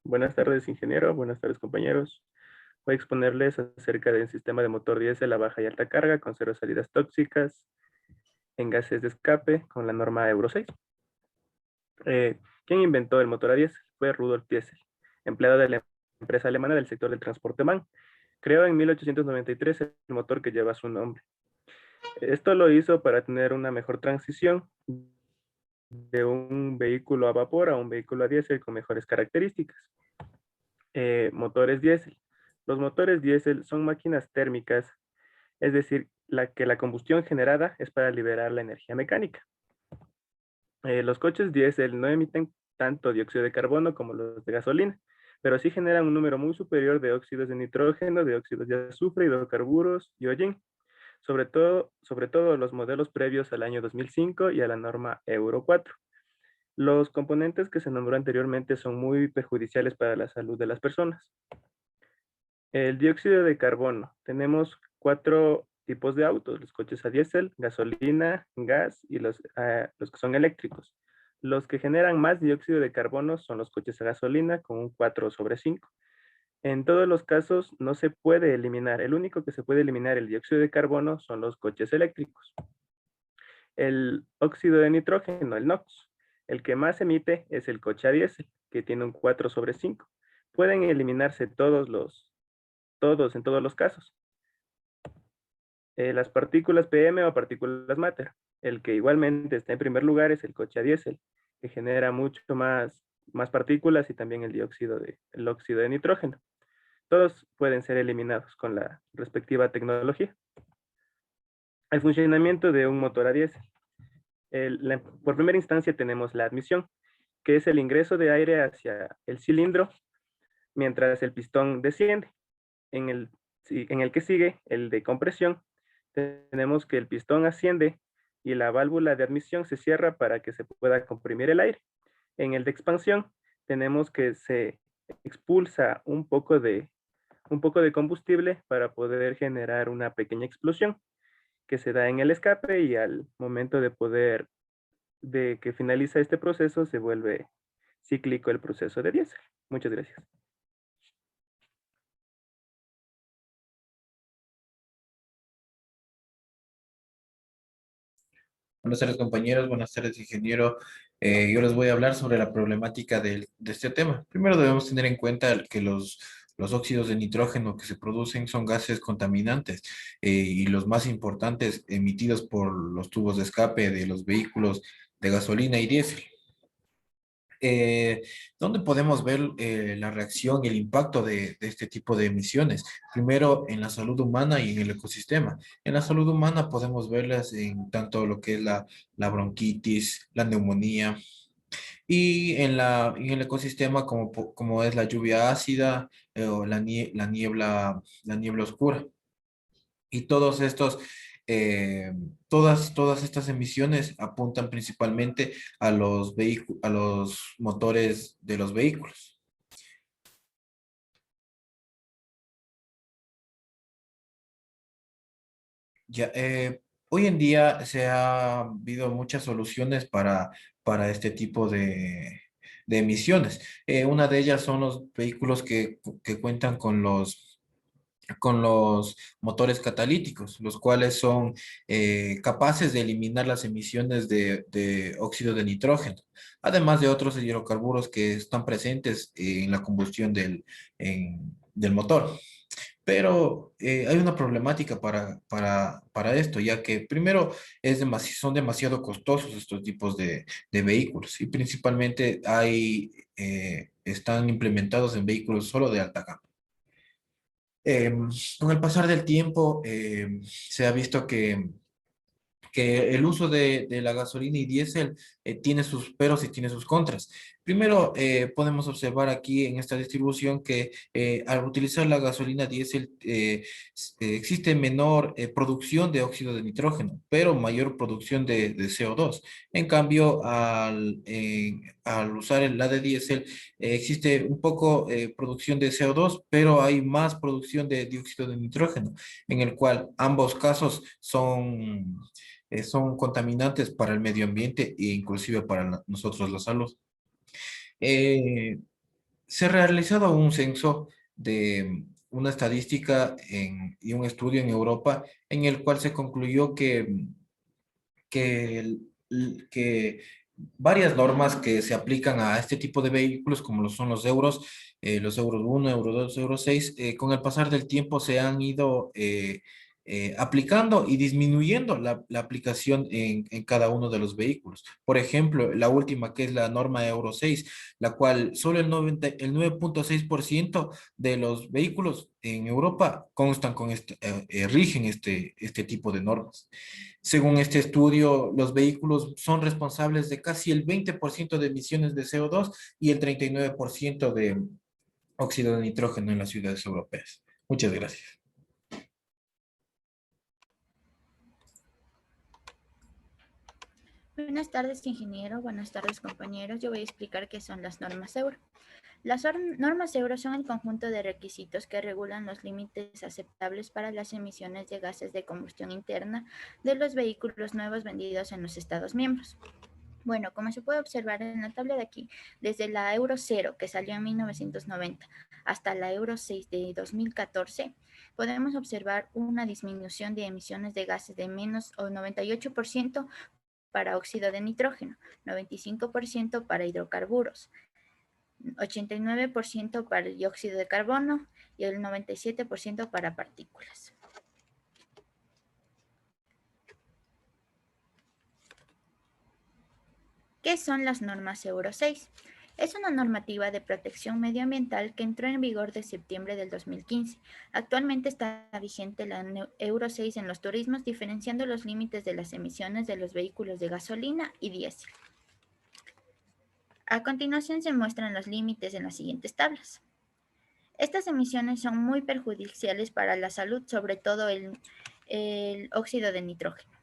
Buenas tardes, ingeniero. Buenas tardes, compañeros. Voy a exponerles acerca del sistema de motor diésel a baja y alta carga con cero salidas tóxicas en gases de escape con la norma Euro 6. ¿Quién inventó el motor a diésel? Fue Rudolf Diesel, empleado de la empresa alemana del sector del transporte MAN. Creó en 1893 el motor que lleva su nombre. Esto lo hizo para tener una mejor transición de un vehículo a vapor a un vehículo a diésel con mejores características. Motores diésel. Los motores diésel son máquinas térmicas, es decir, la combustión generada es para liberar la energía mecánica. Los coches diésel no emiten tanto dióxido de carbono como los de gasolina, pero sí generan un número muy superior de óxidos de nitrógeno, de óxidos de azufre, hidrocarburos y hollín, sobre todo los modelos previos al año 2005 y a la norma Euro 4. Los componentes que se nombró anteriormente son muy perjudiciales para la salud de las personas. El dióxido de carbono. Tenemos 4 tipos de autos: los coches a diésel, gasolina, gas y los que son eléctricos. Los que generan más dióxido de carbono son los coches a gasolina con un 4/5. En todos los casos no se puede eliminar. El único que se puede eliminar el dióxido de carbono son los coches eléctricos. El óxido de nitrógeno, el NOx. El que más emite es el coche a diésel, que tiene un 4/5. Pueden eliminarse todos en todos los casos. Las partículas PM o partículas matter. El que igualmente está en primer lugar es el coche a diésel, que genera mucho más partículas y también el óxido de nitrógeno. Todos pueden ser eliminados con la respectiva tecnología. El funcionamiento de un motor a diésel. Por primera instancia tenemos la admisión, que es el ingreso de aire hacia el cilindro mientras el pistón desciende. En el que sigue, el de compresión, tenemos que el pistón asciende y la válvula de admisión se cierra para que se pueda comprimir el aire. En el de expansión, tenemos que se expulsa un poco de combustible para poder generar una pequeña explosión que se da en el escape, y al momento de que finaliza este proceso se vuelve cíclico el proceso de diésel. Muchas gracias. Buenas tardes, compañeros. Buenas tardes, ingeniero. Yo les voy a hablar sobre la problemática de este tema. Primero debemos tener en cuenta que los óxidos de nitrógeno que se producen son gases contaminantes, y los más importantes emitidos por los tubos de escape de los vehículos de gasolina y diésel. eh, ¿Dónde podemos ver la reacción y el impacto de este tipo de emisiones? Primero, en la salud humana y en el ecosistema. En la salud humana podemos verlas en tanto lo que es la bronquitis, la neumonía, y en el ecosistema como es la lluvia ácida, o la niebla oscura. Y todas estas emisiones apuntan principalmente a a los motores de los vehículos. Ya, hoy en día se ha habido muchas soluciones para este tipo de emisiones. Una de ellas son los vehículos que cuentan con los motores catalíticos, los cuales son capaces de eliminar las emisiones de óxido de nitrógeno, además de otros hidrocarburos que están presentes en la combustión del motor. Pero hay una problemática para esto, ya que primero son demasiado costosos estos tipos de vehículos, y principalmente están implementados en vehículos solo de alta gama. Con el pasar del tiempo, se ha visto que el uso de la gasolina y diésel tiene sus peros y tiene sus contras. Primero, podemos observar aquí en esta distribución que al utilizar la gasolina diésel existe menor producción de óxido de nitrógeno, pero mayor producción de CO2. En cambio, al usar la de diésel, existe un poco producción de CO2, pero hay más producción de dióxido de nitrógeno, en el cual ambos casos son contaminantes para el medio ambiente e inclusive para nosotros la salud. Eh, Se ha realizado un censo de una estadística y un estudio en Europa en el cual se concluyó que, que varias normas que se aplican a este tipo de vehículos, como lo son los euros 1, euro 2, euro 6, con el pasar del tiempo se han ido aplicando y disminuyendo la aplicación en cada uno de los vehículos. Por ejemplo, la última, que es la norma euro 6, la cual solo el 9,6% de los vehículos en Europa constan con rigen este tipo de normas. Según este estudio, los vehículos son responsables de casi el 20% de emisiones de CO2 y el 39% de óxido de nitrógeno en las ciudades europeas. Muchas gracias. Buenas tardes, ingeniero. Buenas tardes, compañeros. Yo voy a explicar qué son las normas euro. Las normas euro son el conjunto de requisitos que regulan los límites aceptables para las emisiones de gases de combustión interna de los vehículos nuevos vendidos en los Estados miembros. Bueno, como se puede observar en la tabla de aquí, desde la Euro 0, que salió en 1990, hasta la Euro 6 de 2014, podemos observar una disminución de emisiones de gases de menos o 98% para óxido de nitrógeno, 95% para hidrocarburos, 89% para el dióxido de carbono y el 97% para partículas. ¿Qué son las normas Euro 6? Es una normativa de protección medioambiental que entró en vigor de septiembre del 2015. Actualmente está vigente la Euro 6 en los turismos, diferenciando los límites de las emisiones de los vehículos de gasolina y diésel. A continuación se muestran los límites en las siguientes tablas. Estas emisiones son muy perjudiciales para la salud, sobre todo el óxido de nitrógeno.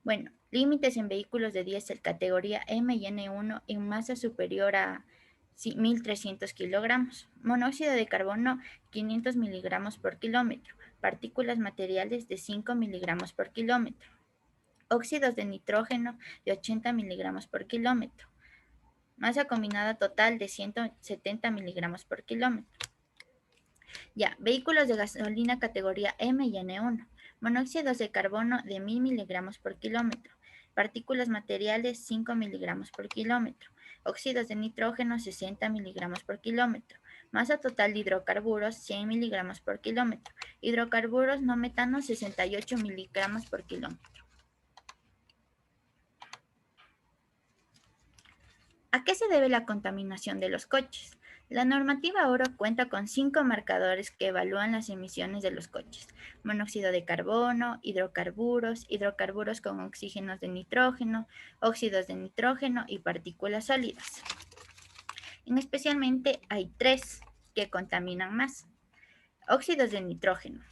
Bueno, límites en vehículos de diésel categoría M y N1 en masa superior a 1.300 kilogramos. Monóxido de carbono 500 miligramos por kilómetro. Partículas materiales de 5 miligramos por kilómetro. Óxidos de nitrógeno de 80 miligramos por kilómetro. Masa combinada total de 170 miligramos por kilómetro. Ya, vehículos de gasolina categoría M y N1. Monóxidos de carbono de 1.000 miligramos por kilómetro. Partículas materiales 5 miligramos por kilómetro. Óxidos de nitrógeno 60 miligramos por kilómetro. Masa total de hidrocarburos 100 miligramos por kilómetro. Hidrocarburos no metanos 68 miligramos por kilómetro. ¿A qué se debe la contaminación de los coches? La normativa Euro cuenta con 5 marcadores que evalúan las emisiones de los coches: monóxido de carbono, hidrocarburos con oxígenos de nitrógeno, óxidos de nitrógeno y partículas sólidas. Especialmente hay 3 que contaminan más. Óxidos de nitrógeno.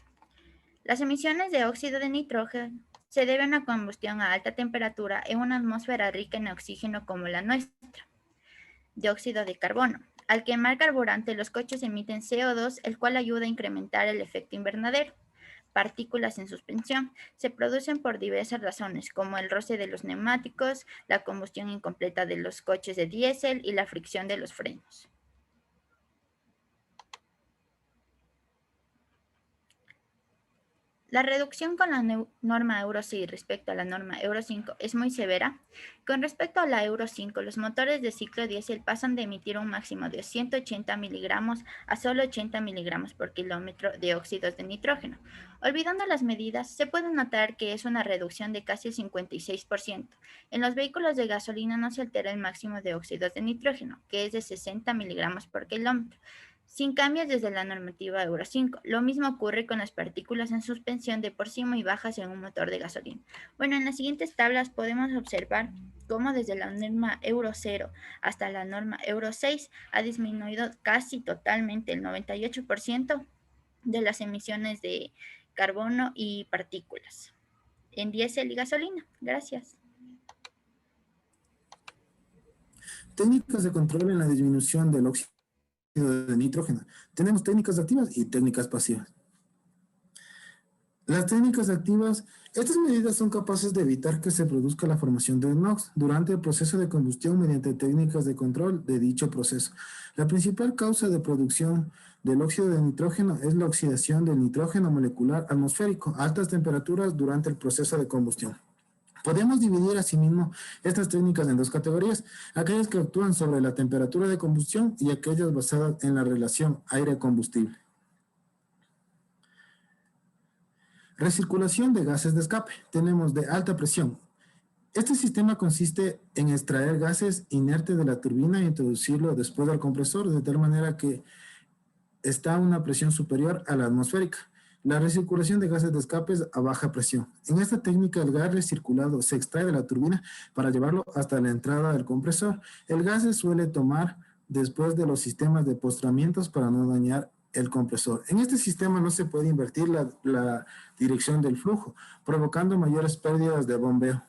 Las emisiones de óxido de nitrógeno se deben a combustión a alta temperatura en una atmósfera rica en oxígeno como la nuestra. Dióxido de carbono. Al quemar carburante, los coches emiten CO2, el cual ayuda a incrementar el efecto invernadero. Partículas en suspensión. Se producen por diversas razones, como el roce de los neumáticos, la combustión incompleta de los coches de diésel y la fricción de los frenos. La reducción con la norma Euro 6 respecto a la norma Euro 5 es muy severa. Con respecto a la Euro 5, los motores de ciclo diésel pasan de emitir un máximo de 180 miligramos a solo 80 miligramos por kilómetro de óxidos de nitrógeno. Olvidando las medidas, se puede notar que es una reducción de casi el 56%. En los vehículos de gasolina no se altera el máximo de óxidos de nitrógeno, que es de 60 miligramos por kilómetro, sin cambios desde la normativa Euro 5. Lo mismo ocurre con las partículas en suspensión, de por sí muy bajas en un motor de gasolina. Bueno, en las siguientes tablas podemos observar cómo desde la norma Euro 0 hasta la norma Euro 6 ha disminuido casi totalmente el 98% de las emisiones de carbono y partículas en diésel y gasolina. Gracias. Técnicas de control en la disminución del óxido de nitrógeno. Tenemos técnicas activas y técnicas pasivas. Las técnicas activas, estas medidas son capaces de evitar que se produzca la formación de NOx durante el proceso de combustión mediante técnicas de control de dicho proceso. La principal causa de producción del óxido de nitrógeno es la oxidación del nitrógeno molecular atmosférico a altas temperaturas durante el proceso de combustión. Podemos dividir asimismo estas técnicas en dos categorías, aquellas que actúan sobre la temperatura de combustión y aquellas basadas en la relación aire-combustible. Recirculación de gases de escape. Tenemos de alta presión. Este sistema consiste en extraer gases inertes de la turbina e introducirlo después del compresor, de tal manera que está a una presión superior a la atmosférica. La recirculación de gases de escape es a baja presión. En esta técnica, el gas recirculado se extrae de la turbina para llevarlo hasta la entrada del compresor. El gas se suele tomar después de los sistemas de postramientos para no dañar el compresor. En este sistema no se puede invertir la dirección del flujo, provocando mayores pérdidas de bombeo.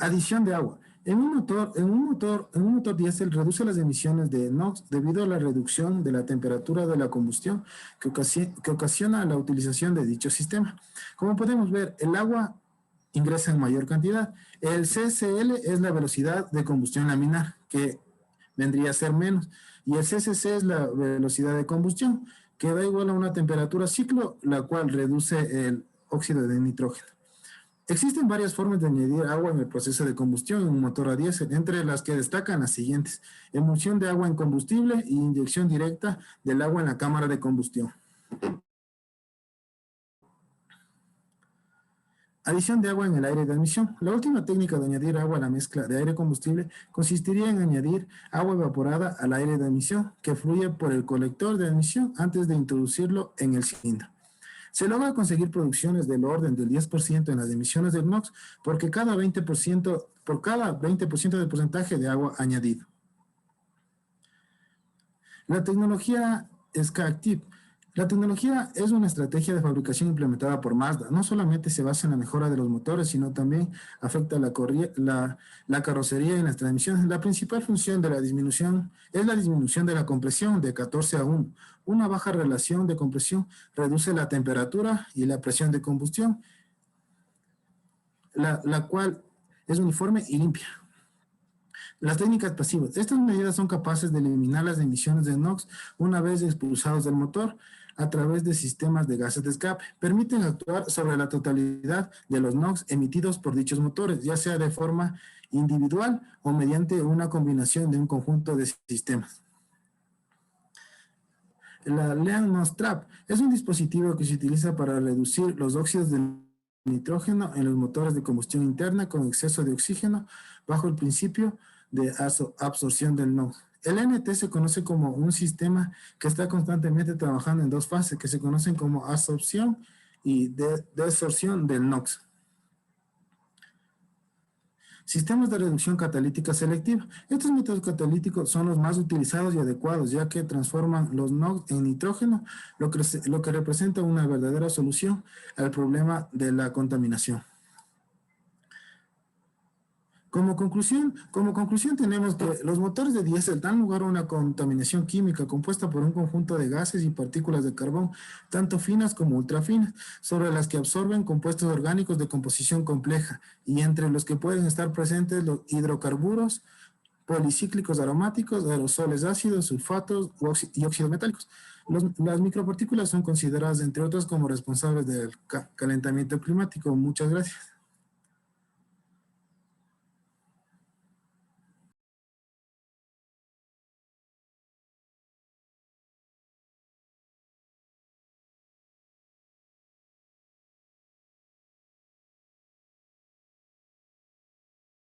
Adición de agua. En un motor diésel reduce las emisiones de NOx debido a la reducción de la temperatura de la combustión que ocasiona la utilización de dicho sistema. Como podemos ver, el agua ingresa en mayor cantidad. El CCL es la velocidad de combustión laminar, que vendría a ser menos, y el CCC es la velocidad de combustión, que da igual a una temperatura ciclo, la cual reduce el óxido de nitrógeno. Existen varias formas de añadir agua en el proceso de combustión en un motor a diésel, entre las que destacan las siguientes: emulsión de agua en combustible y inyección directa del agua en la cámara de combustión. Adición de agua en el aire de admisión. La última técnica de añadir agua a la mezcla de aire-combustible consistiría en añadir agua evaporada al aire de admisión que fluye por el colector de admisión antes de introducirlo en el cilindro. Se logra conseguir producciones del orden del 10% en las emisiones del NOx por cada 20% de porcentaje de agua añadido. La tecnología SCACTIV. La tecnología es una estrategia de fabricación implementada por Mazda. No solamente se basa en la mejora de los motores, sino también afecta la carrocería y las transmisiones. La principal función de la disminución es la disminución de la compresión de 14 a 1. Una baja relación de compresión reduce la temperatura y la presión de combustión, la cual es uniforme y limpia. Las técnicas pasivas. Estas medidas son capaces de eliminar las emisiones de NOx una vez expulsados del motor a través de sistemas de gases de escape. Permiten actuar sobre la totalidad de los NOx emitidos por dichos motores, ya sea de forma individual o mediante una combinación de un conjunto de sistemas. La Lean NOx Trap es un dispositivo que se utiliza para reducir los óxidos de nitrógeno en los motores de combustión interna con exceso de oxígeno bajo el principio de absorción del NOx. El NT se conoce como un sistema que está constantemente trabajando en dos fases que se conocen como absorción y desorción del NOx. Sistemas de reducción catalítica selectiva. Estos métodos catalíticos son los más utilizados y adecuados, ya que transforman los NOx en nitrógeno, lo que representa una verdadera solución al problema de la contaminación. Como conclusión tenemos que los motores de diésel dan lugar a una contaminación química compuesta por un conjunto de gases y partículas de carbón, tanto finas como ultrafinas, sobre las que absorben compuestos orgánicos de composición compleja, y entre los que pueden estar presentes los hidrocarburos, policíclicos aromáticos, aerosoles ácidos, sulfatos y óxidos metálicos. Las micropartículas son consideradas, entre otras, como responsables del calentamiento climático. Muchas gracias.